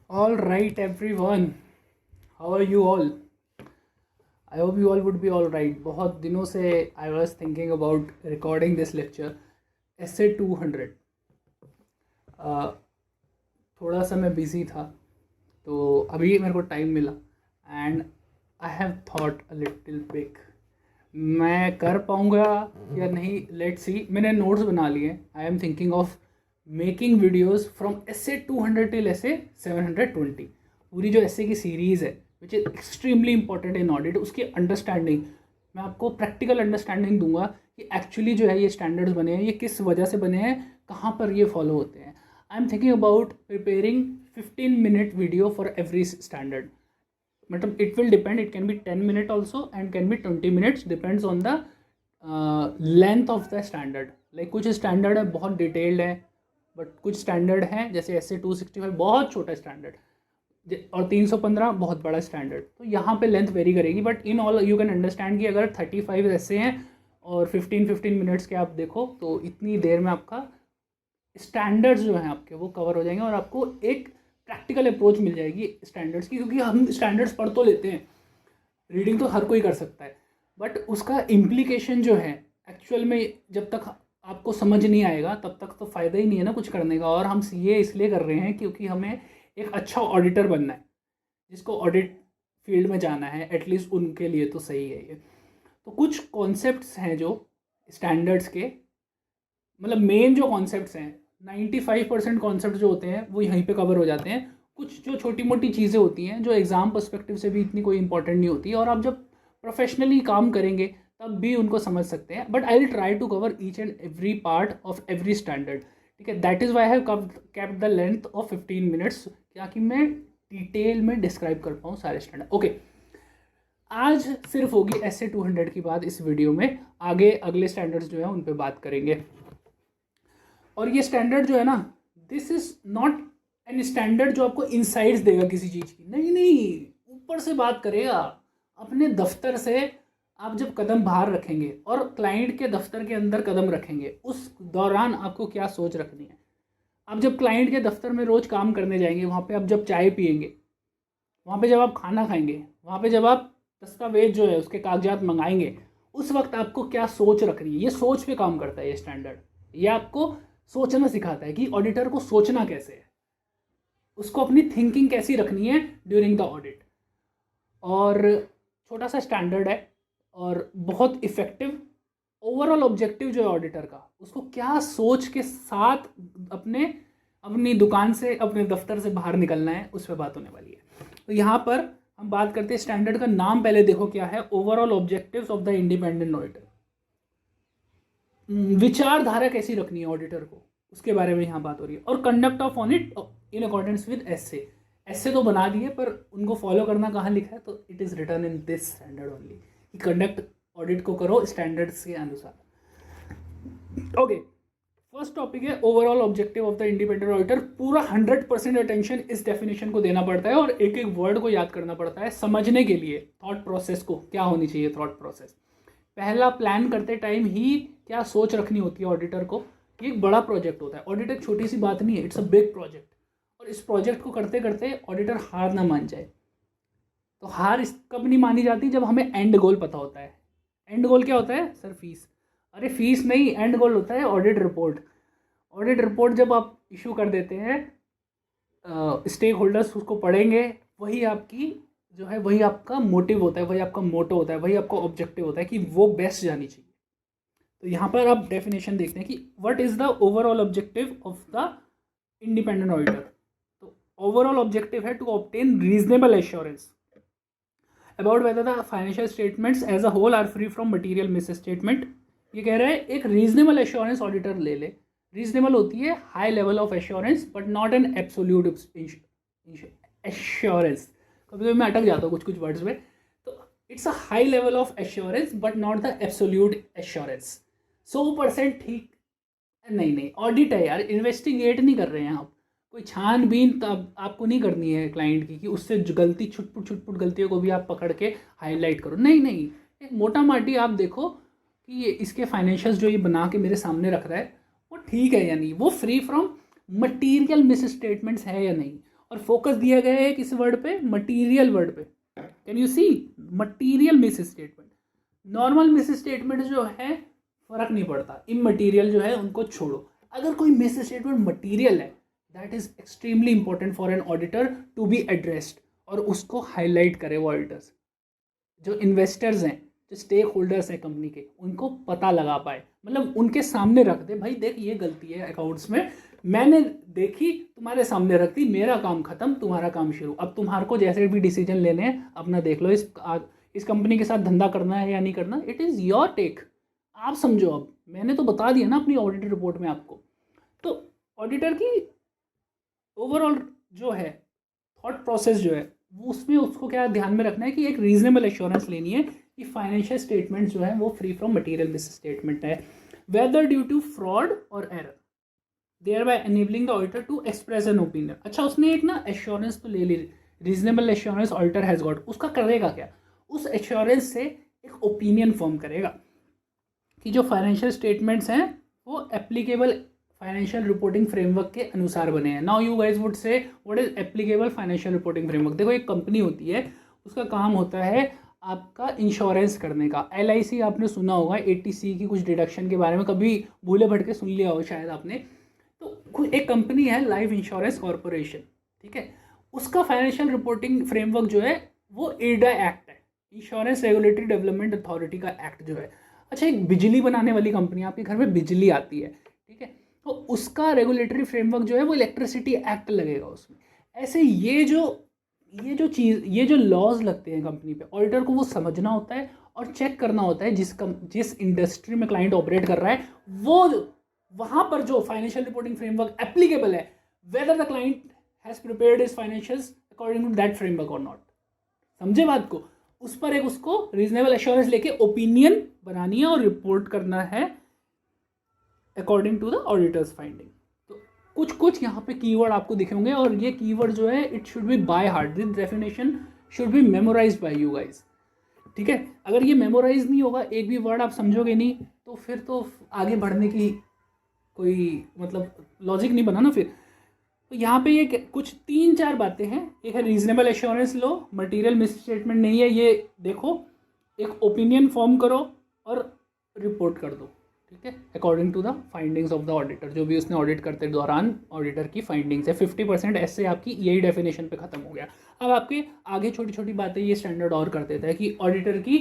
All right, everyone. How are you all? I hope you all would be all right. बहुत दिनों से I was thinking about recording this lecture. Essay 200. थोड़ा सा मैं busy था तो अभी मेरे को टाइम मिला and I have thought a little big. मैं कर पाऊँगा या नहीं, लेट्स सी. मैंने नोट्स बना लिए. आई am thinking of making videos from essay 200 till essay 720. पूरी जो essay की सीरीज़ है which is extremely important in audit, उसकी अंडरस्टैंडिंग मैं आपको प्रैक्टिकल अंडरस्टैंडिंग दूंगा कि एक्चुअली जो है ये स्टैंडर्ड्स बने हैं, ये किस वजह से बने हैं, कहाँ पर ये फॉलो होते हैं. I am thinking about preparing 15-minute video for every standard. मतलब it will depend, it can be 10 minute also and can be 20 minutes, depends on the length of the standard. Like कुछ standard है बहुत detailed है, but कुछ standard हैं जैसे essay 265 बहुत छोटा स्टैंडर्ड और 315 बहुत बड़ा स्टैंडर्ड. तो यहाँ पे लेंथ वेरी करेगी, but in all you can understand कि अगर 35 ऐसे हैं और 15 मिनट्स के आप देखो तो इतनी देर में आपका स्टैंडर्ड्स जो हैं आपके वो कवर हो जाएंगे और आपको एक प्रैक्टिकल अप्रोच मिल जाएगी स्टैंडर्ड्स की. क्योंकि हम स्टैंडर्ड्स पढ़ तो लेते हैं, रीडिंग तो हर कोई कर सकता है, बट उसका इम्प्लीकेशन जो है एक्चुअल में जब तक आपको समझ नहीं आएगा तब तक तो फ़ायदा ही नहीं है ना कुछ करने का. और हम सीए इसलिए कर रहे हैं क्योंकि हमें एक अच्छा ऑडिटर बनना है, जिसको ऑडिट फील्ड में जाना है, एटलीस्ट उनके लिए तो सही है ये. तो कुछ कॉन्सेप्ट्स हैं जो स्टैंडर्ड्स के, मतलब मेन जो कॉन्सेप्ट्स हैं 95% कॉन्सेप्ट जो होते हैं वो यहीं पे कवर हो जाते हैं. कुछ जो छोटी मोटी चीज़ें होती हैं जो एग्ज़ाम पर्सपेक्टिव से भी इतनी कोई इंपॉर्टेंट नहीं होती, और आप जब प्रोफेशनली काम करेंगे तब भी उनको समझ सकते हैं. But I will try to cover each and every part of every standard. ठीक है, that is why have kept the length of 15 minutes, ताकि मैं डिटेल में डिस्क्राइब कर पाऊँ सारे स्टैंडर्ड. ओके, आज सिर्फ होगी essay 200 की बात इस वीडियो में. आगे अगले स्टैंडर्ड्स जो है उन पर बात करेंगे. और ये स्टैंडर्ड जो है ना, this is not an standard जो आपको इनसाइट्स देगा किसी चीज़ की. नहीं नहीं, ऊपर से बात करेगा. अपने दफ्तर से आप जब कदम बाहर रखेंगे और क्लाइंट के दफ्तर के अंदर कदम रखेंगे, उस दौरान आपको क्या सोच रखनी है. आप जब क्लाइंट के दफ्तर में रोज़ काम करने जाएंगे, वहाँ पे आप जब चाय पियेंगे, वहाँ पे जब आप खाना खाएंगे, वहाँ पे जब आप दस्तावेज जो है उसके कागजात मंगाएंगे, उस वक्त आपको क्या सोच रखनी है. ये सोच पे काम करता है ये स्टैंडर्ड. ये आपको सोचना सिखाता है कि ऑडिटर को सोचना कैसे है, उसको अपनी थिंकिंग कैसी रखनी है ड्यूरिंग द ऑडिट. और छोटा सा स्टैंडर्ड है और बहुत इफ़ेक्टिव. ओवरऑल ऑब्जेक्टिव जो है ऑडिटर का, उसको क्या सोच के साथ अपनी दुकान से, अपने दफ्तर से बाहर निकलना है, उस पर बात होने वाली है. तो यहाँ पर हम बात करते हैं स्टैंडर्ड का नाम. पहले देखो क्या है, overall objectives of the independent auditor. विचारधारा कैसी रखनी है ऑडिटर को, उसके बारे में यहाँ बात हो रही है. और conduct of audit in accordance with ऐसे तो बना दिए, पर उनको फॉलो करना कहाँ लिखा है, तो it is return in this standard only कि कंडक्ट ऑडिट को करो स्टैंडर्ड्स के अनुसार. ओके, फर्स्ट टॉपिक है overall objective of the independent auditor. पूरा 100% अटेंशन इस डेफिनेशन को देना पड़ता है और एक एक वर्ड को याद करना पड़ता है समझने के लिए. थॉट प्रोसेस को क्या होनी चाहिए, थॉट प्रोसेस. पहला, प्लान करते टाइम ही क्या सोच रखनी होती है ऑडिटर को. ये एक बड़ा प्रोजेक्ट होता है. ऑडिट एक छोटी सी बात नहीं है, इट्स अ बिग प्रोजेक्ट. और इस प्रोजेक्ट को करते करते ऑडिटर हार ना मान जाए. तो हार कब नहीं मानी जाती, जब हमें एंड गोल पता होता है. एंड गोल क्या होता है सर? फीस. अरे फीस नहीं, एंड गोल होता है ऑडिट रिपोर्ट. ऑडिट रिपोर्ट जब आप इशू कर देते हैं, स्टेक होल्डर्स उसको पढ़ेंगे, वही आपकी जो है, वही आपका मोटिव होता है, वही आपका मोटो होता है, वही आपका ऑब्जेक्टिव होता है कि वो बेस्ट जानी चाहिए. तो यहाँ पर आप डेफिनेशन देखते हैं कि what is the overall objective of the independent auditor. तो ओवरऑल ऑब्जेक्टिव है to obtain reasonable assurance about whether the financial statements as a whole are free from material misstatement. ये कह रहा है एक रीजनेबल एश्योरेंस ऑडिटर ले ले. Reasonable होती है high level of assurance, but not an absolute assurance. कभी कभी मैं अटक जाता हूँ कुछ कुछ वर्ड्स में. तो it's a high level of assurance but not the absolute assurance. 100% ठीक नहीं, ऑडिट है यार, इन्वेस्टिगेट नहीं कर रहे हैं आप. कोई छानबीन तब आपको नहीं करनी है क्लाइंट की कि उससे गलती छुटपुट गलतियों को भी आप पकड़ के हाईलाइट करो. नहीं, एक मोटा माटी आप देखो कि ये इसके फाइनेंशियल्स जो ये बना के मेरे सामने रख रहा है वो ठीक है या नहीं, वो free from material miss statements है या नहीं. और फोकस दिया गया है किस वर्ड पे, मटीरियल वर्ड पे। Can you see, material misstatement. Normal misstatement जो है फर्क नहीं पड़ता, इमटीरियल जो है उनको छोड़ो। अगर कोई मिस स्टेटमेंट मटीरियल है, that is extremely important for an auditor to be addressed, और उसको हाईलाइट करे वो ऑडिटर्स, जो इन्वेस्टर्स हैं, जो स्टेक होल्डर्स हैं कंपनी के, उनको पता लगा पाए, मतलब उनके सामने रख दे, भाई देख ये गलती है अकाउंट्स में, मैंने देखी, तुम्हारे सामने रख दी, मेरा काम खत्म, तुम्हारा काम शुरू। अब तुम्हारे को जैसे भी डिसीजन लेने हैं अपना देख लो, इस कंपनी के साथ धंधा करना है या नहीं करना, इट इज़ योर टेक, आप समझो। अब मैंने तो बता दिया ना अपनी ऑडिट रिपोर्ट में आपको। तो ऑडिटर की ओवरऑल जो है थॉट प्रोसेस जो है वो, उसमें उसको क्या ध्यान में रखना है कि एक रीजनेबल एश्योरेंस लेनी है कि फाइनेंशियल स्टेटमेंट जो है वो free from material misstatement है, वेदर ड्यू टू फ्रॉड और error, thereby enabling the auditor to express an opinion. अच्छा, उसने एक ना एश्योरेंस तो ले ली, reasonable assurance auditor has got, उसका करेगा क्या, उस एश्योरेंस से एक ओपिनियन फॉर्म करेगा कि जो फाइनेंशियल स्टेटमेंट्स हैं वो एप्लीकेबल फाइनेंशियल रिपोर्टिंग फ्रेमवर्क के अनुसार बने हैं। Now you guys would say what is applicable financial reporting framework. देखो एक कंपनी होती है, उसका काम होता है आपका इंश्योरेंस करने का। LIC आपने सुना होगा, 80C की कुछ डिडक्शन के बारे में कभी भूले भटके सुन लिया हो शायद आपने। तो एक कंपनी है लाइफ इंश्योरेंस कॉरपोरेशन, ठीक है, उसका फाइनेंशियल रिपोर्टिंग फ्रेमवर्क जो है वो IRDA एक्ट है, इंश्योरेंस रेगुलेटरी डेवलपमेंट अथॉरिटी का एक्ट जो है। अच्छा, एक बिजली बनाने वाली कंपनी, आपके घर में बिजली आती है, ठीक है, तो उसका रेगुलेटरी फ्रेमवर्क जो है वो इलेक्ट्रिसिटी एक्ट लगेगा उसमें। ऐसे ये जो लॉज लगते हैं कंपनी पे, ऑडिटर को वो समझना होता है और चेक करना होता है जिस इंडस्ट्री में क्लाइंट ऑपरेट कर रहा है, वो वहाँ पर जो फाइनेंशियल रिपोर्टिंग फ्रेमवर्क एप्लीकेबल है, whether the client has prepared his financials according to that framework और नॉट। समझे बात को? उस पर एक उसको रीजनेबल एश्योरेंस लेके ओपिनियन बनानी है और रिपोर्ट करना है according to the auditor's finding. तो कुछ यहाँ पे कीवर्ड आपको दिखे होंगे, और ये कीवर्ड जो है it should be by heart, this definition should be memorised by you guys, ठीक है। अगर ये मेमोराइज नहीं होगा, एक भी वर्ड आप समझोगे नहीं, तो फिर तो आगे बढ़ने की कोई मतलब लॉजिक नहीं बना ना फिर। तो यहाँ पे ये कुछ 3-4 बातें हैं। एक है रीजनेबल एश्योरेंस लो, मटेरियल मिस स्टेटमेंट नहीं है, ये देखो, एक ओपिनियन फॉर्म करो और रिपोर्ट कर दो, ठीक है, according to the findings of the auditor, जो भी उसने ऑडिट करते दौरान ऑडिटर की फाइंडिंग्स है। 50% ऐसे आपकी यही डेफिनेशन पे खत्म हो गया। अब आपके आगे छोटी छोटी बातें ये स्टैंडर्ड और कर देता है कि ऑडिटर की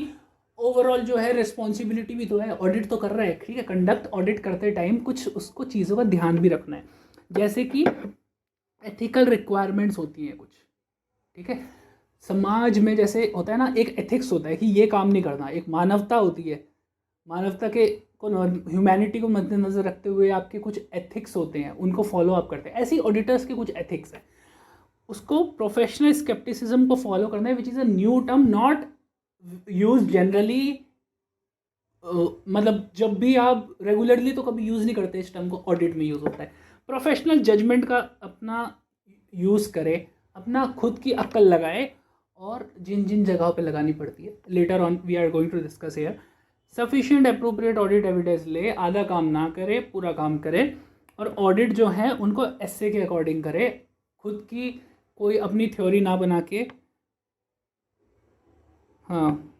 ओवरऑल जो है रिस्पॉन्सिबिलिटी भी तो है, ऑडिट तो कर रहा है, ठीक है, कंडक्ट ऑडिट करते टाइम कुछ उसको चीज़ों का ध्यान भी रखना है, जैसे कि एथिकल रिक्वायरमेंट्स होती हैं कुछ, ठीक है, समाज में जैसे होता है ना, एक एथिक्स होता है कि ये काम नहीं करना, एक मानवता होती है, मानवता के को ह्यूमैनिटी को मद्देनजर रखते हुए आपके कुछ एथिक्स होते हैं, उनको फॉलो अप करते हैं। ऐसे ऑडिटर्स के कुछ एथिक्स हैं, उसको प्रोफेशनल स्केप्टिसिज्म को फॉलो करना है, which is a new term not use generally, मतलब जब भी आप रेगुलरली तो कभी यूज़ नहीं करते इस टर्म को, ऑडिट में यूज़ होता है। प्रोफेशनल जजमेंट का अपना यूज़ करे, अपना खुद की अक्ल लगाए, और जिन जिन जगहों पे लगानी पड़ती है later on we are going to discuss here. Sufficient appropriate audit evidence ले, आधा काम ना करे, पूरा काम करे, और ऑडिट जो है उनको एसए के अकॉर्डिंग करे, खुद की कोई अपनी थ्योरी ना बना के, हाँ,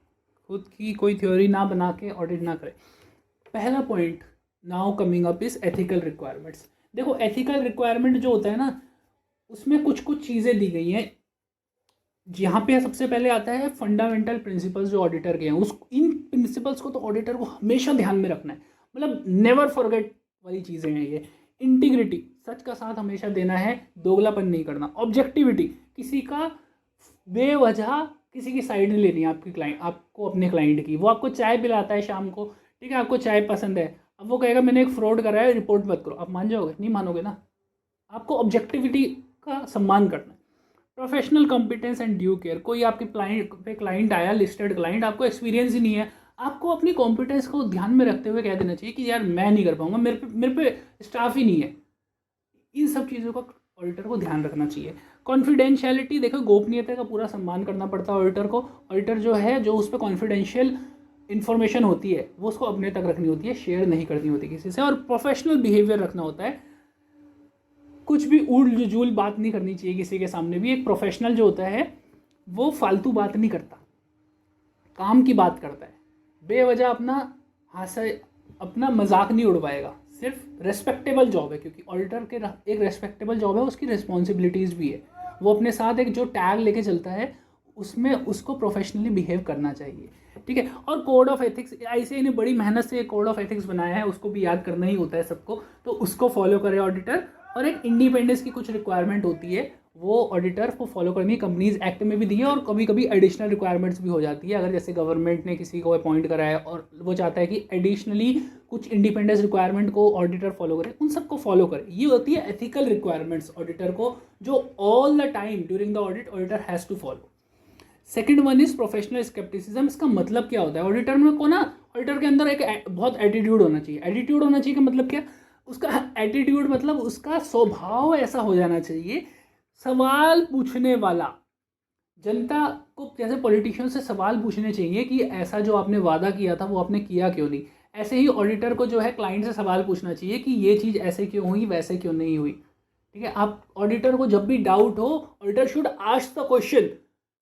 खुद की कोई थ्योरी ना बना के ऑडिट ना करे। पहला point now coming up is ethical requirements. देखो एथिकल रिक्वायरमेंट जो होता है ना, उसमें कुछ कुछ चीज़ें दी गई हैं। यहाँ पे सबसे पहले आता है फंडामेंटल प्रिंसिपल्स जो ऑडिटर के हैं, उस इन प्रिंसिपल्स को तो ऑडिटर को हमेशा ध्यान में रखना है, मतलब नेवर फॉरगेट वाली चीज़ें हैं ये। इंटीग्रिटी, सच का साथ हमेशा देना है, दोगलापन नहीं करना। ऑब्जेक्टिविटी, किसी का बेवजह किसी की साइड नहीं लेनी है, आपकी क्लाइंट, आपको अपने क्लाइंट की। वो आपको चाय पिलाता है शाम को, ठीक है, आपको चाय पसंद है, अब वो कहेगा मैंने एक फ्रॉड करा है, रिपोर्ट मत करो, आप मान जाओगे? नहीं मानोगे ना। आपको ऑब्जेक्टिविटी का सम्मान करना है। Professional competence and due care, कोई आपके क्लाइंट आया, लिस्टेड क्लाइंट, आपको एक्सपीरियंस ही नहीं है, आपको अपनी कॉम्पिटेंस को ध्यान में रखते हुए कह देना चाहिए कि यार मैं नहीं कर पाऊंगा, मेरे पे स्टाफ ही नहीं है। इन सब चीज़ों का ऑडिटर को ध्यान रखना चाहिए। कॉन्फिडेंशियलिटी, देखो गोपनीयता का पूरा सम्मान करना पड़ता है ऑडिटर को। ऑडिटर जो है, जो उस पर कॉन्फिडेंशियल इन्फॉर्मेशन होती है वो उसको अपने तक रखनी होती है, शेयर नहीं करनी होती किसी से। और प्रोफेशनल बिहेवियर रखना होता है। कुछ भी उड़ जूल बात नहीं करनी चाहिए किसी के सामने भी। एक प्रोफेशनल जो होता है वो फालतू बात नहीं करता, काम की बात करता है। बेवजह अपना मजाक नहीं उड़वाएगा। सिर्फ रेस्पेक्टेबल जॉब है, क्योंकि ऑडिटर के एक रेस्पेक्टेबल जॉब है, उसकी रिस्पॉन्सिबिलिटीज़ भी है। वो अपने साथ एक जो टैग लेके चलता है उसमें उसको प्रोफेशनली बिहेव करना चाहिए, ठीक है। और कोड ऑफ एथिक्स, ऐसे इन्हें बड़ी मेहनत से कोड ऑफ एथिक्स बनाया है, उसको भी याद करना ही होता है सबको, तो उसको फॉलो करे ऑडिटर। और एक इंडिपेंडेंस की कुछ रिक्वायरमेंट होती है, वो ऑडिटर को फॉलो करनी है। कंपनीज एक्ट में भी दी है, और कभी कभी एडिशनल रिक्वायरमेंट्स भी हो जाती है। अगर जैसे गवर्नमेंट ने किसी को अपॉइंट करा है और वो चाहता है कि एडिशनली कुछ इंडिपेंडेंस रिक्वायरमेंट को ऑडिटर फॉलो करे, उन सबको फॉलो करे। ये होती है एथिकल रिक्वायरमेंट्स ऑडिटर को, जो all the time during the audit auditor has to follow. Second one is professional scepticism. इसका मतलब क्या होता है? ऑडिटर में को ना, ऑडिटर के अंदर एक बहुत एटीट्यूड होना चाहिए। एटीट्यूड होना चाहिए का मतलब क्या? उसका एटीट्यूड मतलब उसका स्वभाव ऐसा हो जाना चाहिए, सवाल पूछने वाला। जनता को जैसे पॉलिटिशियन से सवाल पूछने चाहिए कि ऐसा जो आपने वादा किया था वो आपने किया क्यों नहीं, ऐसे ही ऑडिटर को जो है क्लाइंट से सवाल पूछना चाहिए कि ये चीज़ ऐसे क्यों हुई, वैसे क्यों नहीं हुई, ठीक है। आप ऑडिटर को जब भी डाउट हो, auditor should ask the question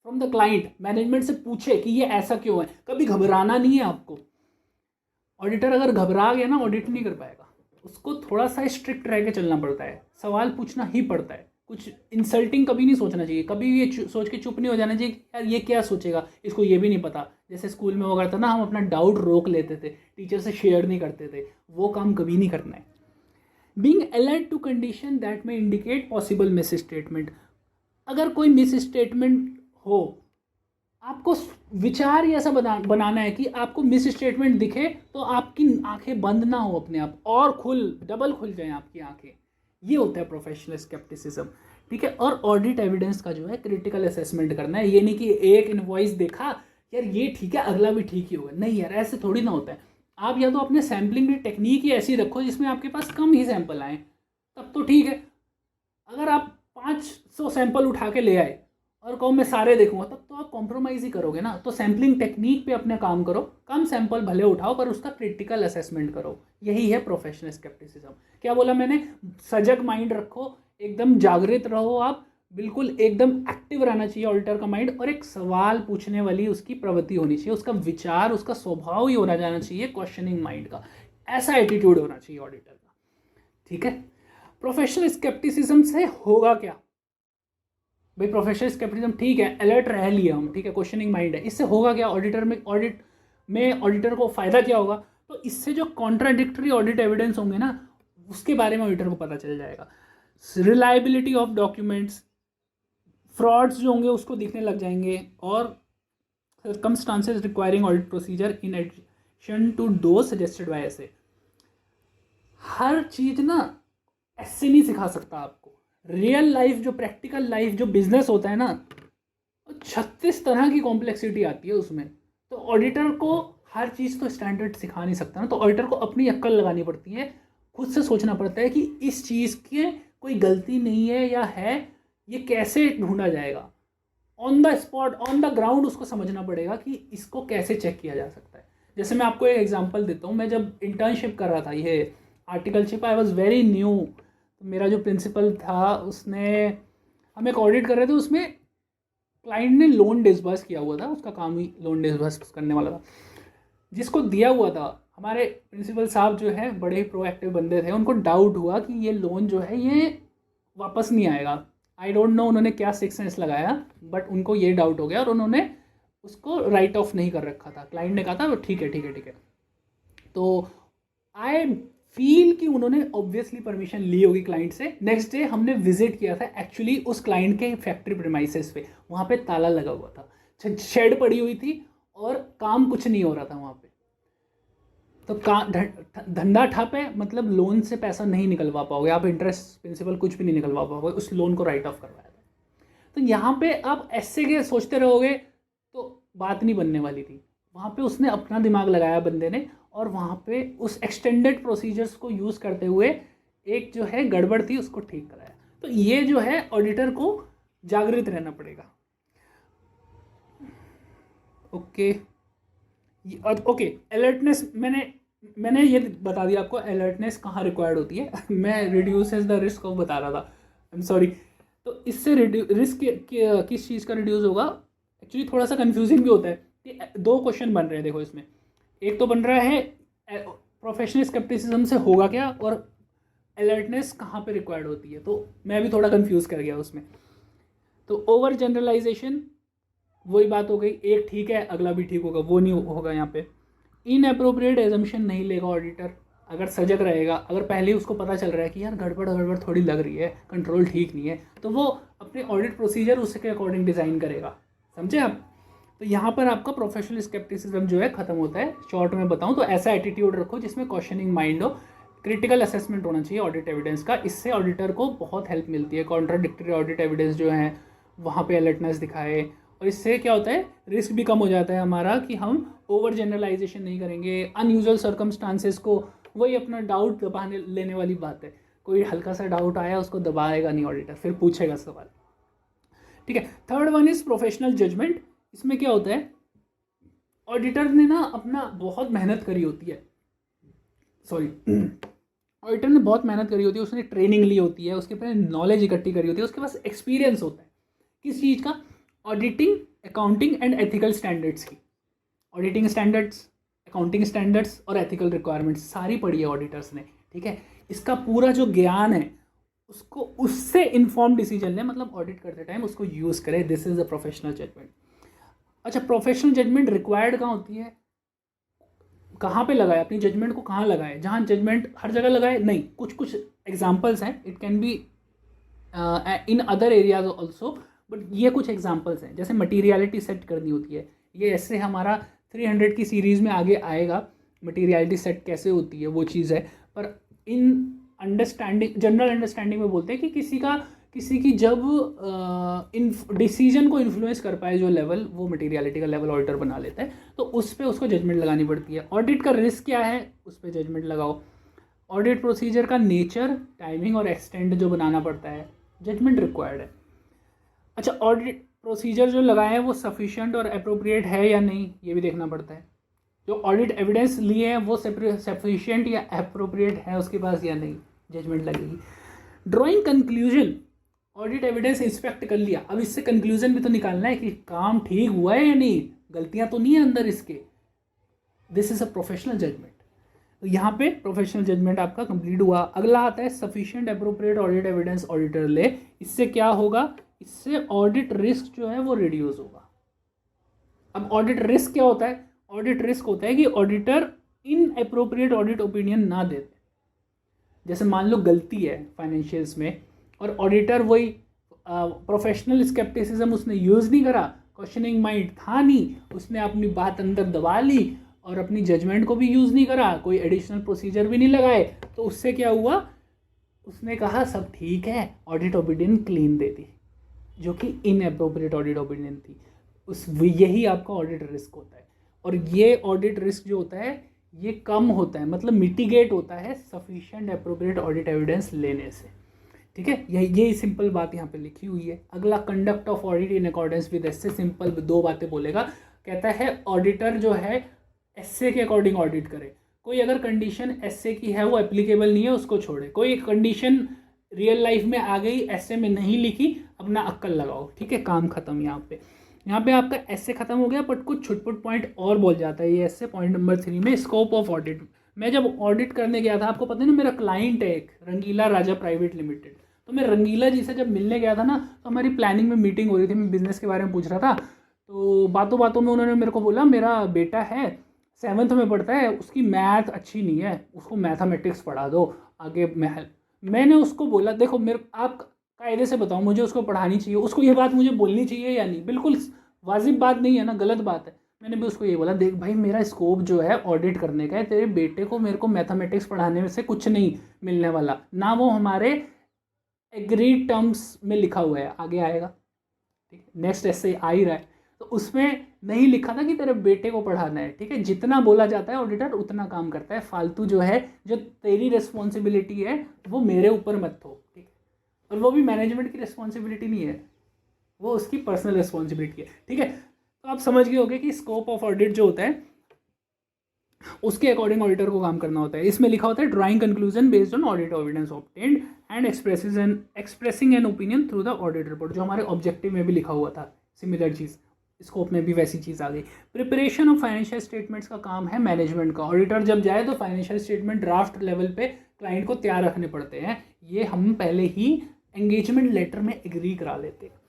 from the client. Management से पूछे कि ये ऐसा क्यों है। कभी घबराना नहीं है आपको। ऑडिटर अगर घबरा गया ना, ऑडिट नहीं कर पाएगा। उसको थोड़ा सा स्ट्रिक्ट रह के चलना पड़ता है, सवाल पूछना ही पड़ता है। कुछ इंसल्टिंग कभी नहीं सोचना चाहिए, कभी ये सोच के चुप नहीं हो जाना चाहिए कि यार ये क्या सोचेगा, इसको ये भी नहीं पता। जैसे स्कूल में वो करता ना, हम अपना डाउट रोक लेते थे, टीचर से शेयर नहीं करते थे, वो काम कभी नहीं करना है। Being alert to condition that may indicate possible misstatement. अगर कोई मिस स्टेटमेंट हो, आपको विचार ही ऐसा बनाना है कि आपको मिस स्टेटमेंट दिखे तो आपकी आंखें बंद ना हो अपने आप, और डबल खुल जाएं आपकी आंखें। ये होता है प्रोफेशनल स्केप्टिसिज्म, ठीक है। और ऑडिट एविडेंस का जो है क्रिटिकल असेसमेंट करना है। ये नहीं कि एक इनवॉइस देखा, यार ये ठीक है अगला भी ठीक ही होगा, नहीं यार, ऐसे थोड़ी ना होता है। आप या तो अपने सैम्पलिंग की टेक्निक ही ऐसी रखो जिसमें आपके पास कम ही सैंपल आए, तब तो ठीक है। अगर आप 500 सैंपल उठा के ले आए और कहो मैं सारे देखूंगा, तब तो आप कॉम्प्रोमाइज़ ही करोगे ना। तो सैम्पलिंग टेक्निक पे अपने काम करो, कम सैंपल भले उठाओ पर उसका क्रिटिकल असेसमेंट करो। यही है प्रोफेशनल स्केप्टिसिज्म। क्या बोला मैंने? सजग माइंड रखो, एकदम जागृत रहो आप, बिल्कुल एकदम एक्टिव रहना चाहिए ऑडिटर का माइंड, और एक सवाल पूछने वाली उसकी प्रवृत्ति होनी चाहिए, उसका विचार, उसका स्वभाव ही होना जाना चाहिए क्वेश्चनिंग माइंड का। ऐसा एटीट्यूड होना चाहिए ऑडिटर का, ठीक है। प्रोफेशनल स्केप्टिसिज्म से होगा क्या भाई? प्रोफेशनल स्केप्टिसिज्म ठीक है, अलर्ट रह लिया हम, ठीक है, क्वेश्चनिंग माइंड है। इससे होगा क्या? ऑडिट में ऑडिटर को फायदा क्या होगा? तो इससे जो कॉन्ट्राडिक्टरी ऑडिट एविडेंस होंगे ना, उसके बारे में ऑडिटर को पता चल जाएगा। रिलायबिलिटी ऑफ डॉक्यूमेंट्स, फ्रॉड्स जो होंगे उसको दिखने लग जाएंगे, और circumstances requiring audit procedure in addition to those suggested by SA. हर चीज़ ना ऐसे नहीं सिखा सकता आपको। रियल लाइफ, जो प्रैक्टिकल लाइफ, जो बिजनेस होता है ना, 36 तरह की कॉम्प्लेक्सिटी आती है उसमें। तो ऑडिटर को हर चीज़ तो स्टैंडर्ड सिखा नहीं सकता ना, तो ऑडिटर को अपनी अक्ल लगानी पड़ती है, खुद से सोचना पड़ता है कि इस चीज़ की कोई गलती नहीं है या है, ये कैसे ढूंढा जाएगा। On the spot, on the ground उसको समझना पड़ेगा कि इसको कैसे चेक किया जा सकता है। जैसे मैं आपको एक एग्जांपल देता हूँ। मैं जब इंटर्नशिप कर रहा था, ये articleship, I was very new. तो मेरा जो प्रिंसिपल था उसने, हम एक ऑडिट कर रहे थे, उसमें क्लाइंट ने लोन डिसबर्स किया हुआ था, उसका काम ही लोन डिसबर्स करने वाला था। जिसको दिया हुआ था, हमारे प्रिंसिपल साहब जो है बड़े ही प्रोएक्टिव बंदे थे, उनको डाउट हुआ कि ये लोन जो है ये वापस नहीं आएगा। आई डोंट नो उन्होंने क्या सिक्स सेंस लगाया, बट उनको ये डाउट हो गया और उन्होंने उसको राइट ऑफ नहीं कर रखा था। क्लाइंट ने कहा था ठीक है ठीक है ठीक है। तो आई फील कि उन्होंने ऑब्वियसली परमिशन ली होगी क्लाइंट से। नेक्स्ट डे हमने विजिट किया था एक्चुअली उस क्लाइंट के फैक्ट्री प्रीमाइसेस पे। वहाँ पे ताला लगा हुआ था, शेड पड़ी हुई थी और काम कुछ नहीं हो रहा था वहाँ पे। तो धंधा ठप है, मतलब लोन से पैसा नहीं निकलवा पाओगे आप, इंटरेस्ट प्रिंसिपल कुछ भी नहीं निकलवा पाओगे। उस लोन को राइट ऑफ करवाया था। तो यहाँ पे आप ऐसे के सोचते रहोगे तो बात नहीं बनने वाली थी। वहाँ पे उसने अपना दिमाग लगाया बंदे ने, और वहाँ पे उस एक्सटेंडेड प्रोसीजर्स को यूज़ करते हुए एक जो है गड़बड़ थी उसको ठीक कराया। तो ये जो है ऑडिटर को जागृत रहना पड़ेगा। ओके अलर्टनेस, मैंने ये बता दिया आपको अलर्टनेस कहाँ रिक्वायर्ड होती है। मैं रिड्यूसेस द रिस्क ऑफ बता रहा था। Am sorry. तो इससे रिस्क किस चीज़ का रिड्यूस होगा? एक्चुअली थोड़ा सा कंफ्यूजिंग भी होता है कि दो क्वेश्चन बन रहे हैं देखो इसमें। एक तो बन रहा है प्रोफेशनल स्केप्टिसिज्म से होगा क्या, और अलर्टनेस कहाँ पे रिक्वायर्ड होती है, तो मैं भी थोड़ा कंफ्यूज कर गया उसमें। तो ओवर जनरलाइजेशन वही बात हो गई, एक ठीक है अगला भी ठीक होगा, वो नहीं होगा यहाँ पे। इनअप्रोप्रिएट एजम्पशन नहीं लेगा ऑडिटर, अगर सजग रहेगा, अगर पहले ही उसको पता चल रहा है कि यार गड़बड़ गड़बड़ थोड़ी लग रही है, कंट्रोल ठीक नहीं है, तो वो अपने ऑडिट प्रोसीजर उसके अकॉर्डिंग डिज़ाइन करेगा। समझे आप? तो यहाँ पर आपका प्रोफेशनल स्केप्टिसिज्म जो है खत्म होता है। शॉर्ट में बताऊँ तो ऐसा एटीट्यूड रखो जिसमें क्वेश्चनिंग माइंड हो, क्रिटिकल असेसमेंट होना चाहिए ऑडिट एविडेंस का। इससे ऑडिटर को बहुत हेल्प मिलती है, कॉन्ट्राडिक्टरी ऑडिट एविडेंस जो है वहाँ पे अलर्टनेस दिखाए, और इससे क्या होता है रिस्क भी कम हो जाता है हमारा कि हम ओवर जनरलाइजेशन नहीं करेंगे, अनयूजुअल सर्कमस्टांसेस को, वही अपना डाउट दबाने लेने वाली बात है। कोई हल्का सा डाउट आया उसको दबाएगा नहीं ऑडिटर, फिर पूछेगा सवाल। ठीक है। Third one is professional judgement. इसमें क्या होता है, ऑडिटर ने ना अपना बहुत मेहनत करी होती है, सॉरी ऑडिटर ने बहुत मेहनत करी होती है, उसने ट्रेनिंग ली होती है, उसके पास नॉलेज इकट्ठी करी होती है, उसके पास एक्सपीरियंस होता है किस चीज़ का, auditing, accounting and ethical standards की। ऑडिटिंग स्टैंडर्ड्स, अकाउंटिंग स्टैंडर्ड्स और एथिकल रिक्वायरमेंट्स सारी पढ़ी है ऑडिटर्स ने। ठीक है। इसका पूरा जो ज्ञान है उसको, उससे इन्फॉर्म डिसीजन लें, मतलब ऑडिट करते टाइम उसको यूज़ करें। This is a professional judgement. अच्छा, प्रोफेशनल जजमेंट रिक्वायर्ड कहाँ होती है, कहाँ पे लगाए, अपनी जजमेंट को कहाँ लगाए? जहाँ जजमेंट हर जगह लगाए नहीं, कुछ कुछ एग्जाम्पल्स हैं, it can be in other areas also, but ये कुछ एग्जाम्पल्स हैं। जैसे मटीरियलिटी सेट करनी होती है, ये ऐसे हमारा 300 की सीरीज़ में आगे आएगा, मटीरियलिटी सेट कैसे होती है वो चीज़ है। पर इन अंडरस्टैंडिंग, जनरल अंडरस्टैंडिंग में बोलते हैं कि किसी की जब इन डिसीजन को इन्फ्लुएंस कर पाए जो लेवल, वो मटीरियलिटी का लेवल ऑडिटर बना लेता है, तो उस पर उसको जजमेंट लगानी पड़ती है। ऑडिट का रिस्क क्या है, उस पर जजमेंट लगाओ। ऑडिट प्रोसीजर का नेचर, टाइमिंग और एक्सटेंड जो बनाना पड़ता है, जजमेंट रिक्वायर्ड है। अच्छा, ऑडिट प्रोसीजर जो लगाए हैं वो सफिशिएंट और अप्रोप्रिएट है या नहीं, ये भी देखना पड़ता है। जो ऑडिट एविडेंस लिए हैं वो सफिशिएंट या अप्रोप्रिएट है उसके पास या नहीं, जजमेंट लगेगी। Drawing conclusion, audit evidence inspect कर लिया, अब इससे कंक्लूजन भी तो निकालना है कि काम ठीक हुआ है या नहीं, गलतियां तो नहीं है अंदर इसके। This is a professional judgement. तो यहाँ पे प्रोफेशनल जजमेंट आपका कंप्लीट हुआ। अगला आता है sufficient appropriate audit evidence auditor ले। इससे क्या होगा, इससे ऑडिट रिस्क जो है वो रिड्यूस होगा। अब ऑडिट रिस्क क्या होता है, ऑडिट रिस्क होता है कि auditor in appropriate audit opinion ना देते। जैसे मान लो गलती है फाइनेंशियल्स में और ऑडिटर वही प्रोफेशनल स्केप्टिसिज्म उसने यूज़ नहीं करा, क्वेश्चनिंग माइंड था नहीं, उसने अपनी बात अंदर दबा ली और अपनी जजमेंट को भी यूज़ नहीं करा, कोई एडिशनल प्रोसीजर भी नहीं लगाए, तो उससे क्या हुआ, उसने कहा सब ठीक है, ऑडिट ओपिनियन क्लीन दे दी, जो कि इनअप्रोप्रिएट ऑडिट ओपिनियन थी। यही आपका ऑडिट रिस्क होता है। और ये ऑडिट रिस्क जो होता है ये कम होता है, मतलब मिटिगेट होता है सफिशिएंट अप्रोप्रिएट ऑडिट एविडेंस लेने से। ठीक है, यही सिंपल बात यहाँ पे लिखी हुई है। अगला, conduct of audit in accordance with SA, simple दो बातें बोलेगा। कहता है ऑडिटर जो है एसए के अकॉर्डिंग ऑडिट करे। कोई अगर कंडीशन एसए की है वो एप्लीकेबल नहीं है, उसको छोड़े। कोई कंडीशन रियल लाइफ में आ गई, एसए में नहीं लिखी, अपना अक्कल लगाओ। ठीक है, काम खत्म। यहाँ पे आपका एसए खत्म हो गया, बट कुछ छुटपुट पॉइंट और बोल जाता है ये एसए। पॉइंट नंबर 3 में स्कोप ऑफ ऑडिट। मैं जब ऑडिट करने गया था, आपको पता है ना, मेरा क्लाइंट है एक रंगीला राजा प्राइवेट लिमिटेड, तो मैं रंगीला जी से जब मिलने गया था ना, तो हमारी प्लानिंग में मीटिंग हो रही थी, मैं बिजनेस के बारे में पूछ रहा था। तो बातों बातों में उन्होंने मेरे को बोला मेरा बेटा है 7th में पढ़ता है, उसकी मैथ अच्छी नहीं है, उसको मैथमेटिक्स पढ़ा दो आगे। मैंने उसको बोला देखो मेरे, आप कायदे से बताओ मुझे उसको पढ़ानी चाहिए, उसको ये बात मुझे बोलनी चाहिए या नहीं? बिल्कुल वाजिब बात नहीं है ना, गलत बात है। मैंने भी उसको ये बोला देख भाई मेरा स्कोप जो है ऑडिट करने का है, तेरे बेटे को मेरे को मैथमेटिक्स पढ़ाने में से कुछ नहीं मिलने वाला, ना वो हमारे एग्रीड टर्म्स में लिखा हुआ है, आगे आएगा। ठीक है, नेक्स्ट ऐसे आ ही रहा है, तो उसमें नहीं लिखा था कि तेरे बेटे को पढ़ाना है। ठीक है, जितना बोला जाता है ऑडिटर उतना काम करता है, फालतू जो है जो तेरी रिस्पॉन्सिबिलिटी है वो मेरे ऊपर मत थो। ठीक है, और वो भी मैनेजमेंट की रिस्पॉन्सिबिलिटी नहीं है, वो उसकी पर्सनल रिस्पॉन्सिबिलिटी है। ठीक है, तो आप समझ गए होंगे कि स्कोप ऑफ ऑडिट जो होता है उसके अकॉर्डिंग ऑडिटर को काम करना होता है। इसमें लिखा होता है drawing conclusion based on audit evidence obtained and expressing an opinion through the audit report, जो हमारे ऑब्जेक्टिव में भी लिखा हुआ था सिमिलर चीज़, स्कोप में भी वैसी चीज़ आ गई। प्रिपरेशन ऑफ फाइनेंशियल स्टेटमेंट्स का काम है मैनेजमेंट का। ऑडिटर जब जाए तो फाइनेंशियल स्टेटमेंट ड्राफ्ट लेवल पे क्लाइंट को तैयार रखने पड़ते हैं, ये हम पहले ही एंगेजमेंट लेटर में एग्री करा लेते हैं।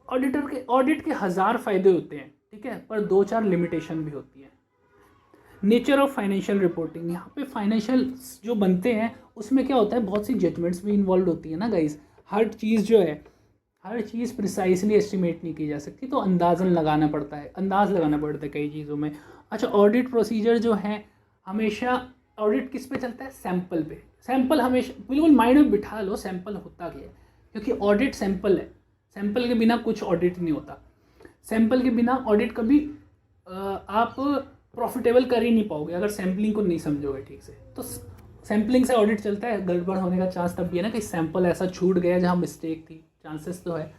ऑडिट के 1000 फायदे होते हैं, ठीक है, पर 2-4 लिमिटेशन भी होती है। नेचर ऑफ फाइनेंशियल रिपोर्टिंग, यहाँ पे फाइनेंशियल जो बनते हैं उसमें क्या होता है, बहुत सी जजमेंट्स भी इन्वॉल्व होती है ना गाइस। हर चीज़ जो है, हर चीज़ प्रिसाइसली एस्टिमेट नहीं की जा सकती, तो अंदाज़ लगाना पड़ता है कई चीज़ों में। अच्छा, ऑडिट प्रोसीजर जो है हमेशा ऑडिट किस पे चलता है, सैंपल पे। सैंपल हमेशा बिल्कुल माइंड में बिठा लो, सैंपल होता क्या है, क्योंकि ऑडिट सैंपल है, सैंपल के बिना कुछ ऑडिट नहीं होता। सैंपल के बिना ऑडिट कभी आप प्रॉफिटेबल कर ही नहीं पाओगे अगर सैम्पलिंग को नहीं समझोगे ठीक से। तो सैम्पलिंग से ऑडिट चलता है। गड़बड़ होने का चांस तब भी है ना कि सैंपल ऐसा छूट गया जहाँ मिस्टेक थी, चांसेस तो है।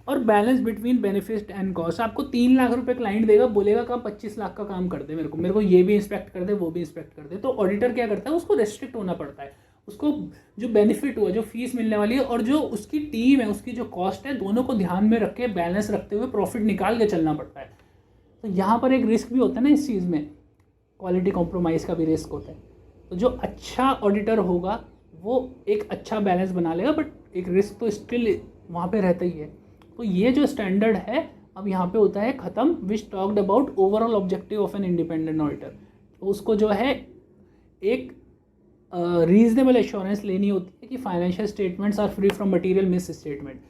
और balance between benefit and cost, आपको 3 लाख रुपए क्लाइंट देगा, बोलेगा कि 25 लाख का काम कर दे, मेरे को ये भी इंस्पेक्ट कर दे, वो भी इंस्पेक्ट कर दे, तो ऑडिटर क्या करता है, उसको रेस्ट्रिक्ट होना पड़ता है। उसको जो बेनिफिट हुआ, जो फीस मिलने वाली है और जो उसकी टीम है, उसकी जो कॉस्ट है, दोनों को ध्यान में रख के बैलेंस रखते हुए प्रॉफिट निकाल के चलना पड़ता है। तो यहाँ पर एक रिस्क भी होता है ना इस चीज़ में, क्वालिटी कॉम्प्रोमाइज़ का भी रिस्क होता है। तो जो अच्छा ऑडिटर होगा वो एक अच्छा बैलेंस बना लेगा, बट एक रिस्क तो स्टिल वहाँ पे रहता ही है। तो ये जो स्टैंडर्ड है अब यहाँ पे होता है ख़त्म, which talked about overall objective of an independent auditor. तो उसको जो है एक रीजनेबल एश्योरेंस लेनी होती है कि financial statements are free from material misstatement.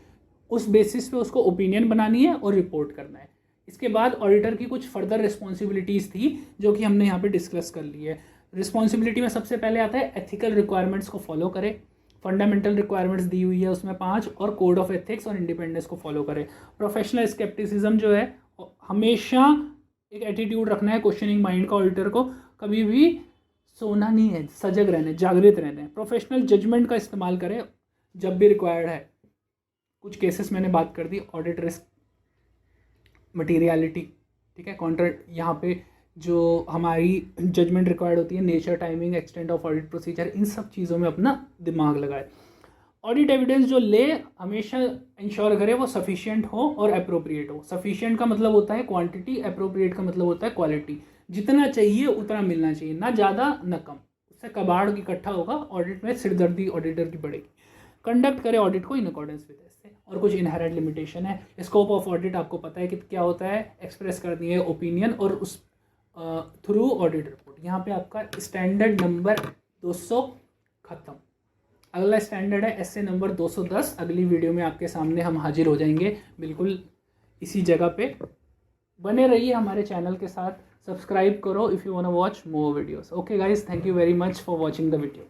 उस बेसिस पे उसको ओपिनियन बनानी है और रिपोर्ट करना है। इसके बाद ऑडिटर की कुछ फर्दर रिस्पॉन्सिबिलिटीज़ थी जो कि हमने यहाँ पे डिस्कस कर ली है। रिस्पॉन्सिबिलिटी में सबसे पहले आता है एथिकल रिक्वायरमेंट्स को फॉलो करे। फंडामेंटल रिक्वायरमेंट्स दी हुई है उसमें 5, और कोड ऑफ एथिक्स और इंडिपेंडेंस को फॉलो करे। प्रोफेशनल स्केप्टिसिज्म जो है, हमेशा एक एटीट्यूड रखना है क्वेश्चनिंग माइंड का। ऑडिटर को कभी भी सोना नहीं है, सजग रहना है, जागृत रहना है। प्रोफेशनल जजमेंट का इस्तेमाल करें जब भी रिक्वायर्ड है। कुछ केसेस मैंने बात कर दी, ऑडिट रिस्क, मटीरियलिटी, ठीक है, कॉन्ट्रैक्ट, यहाँ पे जो हमारी जजमेंट रिक्वायर्ड होती है, nature, timing, extent of audit procedure, इन सब चीज़ों में अपना दिमाग लगाए। ऑडिट एविडेंस जो ले हमेशा इंश्योर करे वो सफिशिएंट हो और अप्रोप्रिएट हो। सफिशिएंट का मतलब होता है क्वांटिटी, अप्रोप्रिएट का मतलब होता है क्वालिटी। जितना चाहिए उतना मिलना चाहिए, ना ज़्यादा ना कम, उससे कबाड़ इकट्ठा होगा, ऑडिट में सिरदर्दी ऑडिटर की बढ़ेगी। कंडक्ट करे ऑडिट को इन अकॉर्डेंस विद इससे। और कुछ इनहेरेंट लिमिटेशन है। स्कोप ऑफ ऑडिट आपको पता है कि क्या होता है, एक्सप्रेस करनी है ओपिनियन और उस थ्रू ऑडिट रिपोर्ट। यहाँ पे आपका स्टैंडर्ड नंबर 200 खत्म। अगला स्टैंडर्ड है एसए नंबर 210। अगली वीडियो में आपके सामने हम हाजिर हो जाएंगे बिल्कुल इसी जगह पे। बने रहिए हमारे चैनल के साथ, सब्सक्राइब करो if you want to watch more videos. Okay guys, thank you very much for watching the video.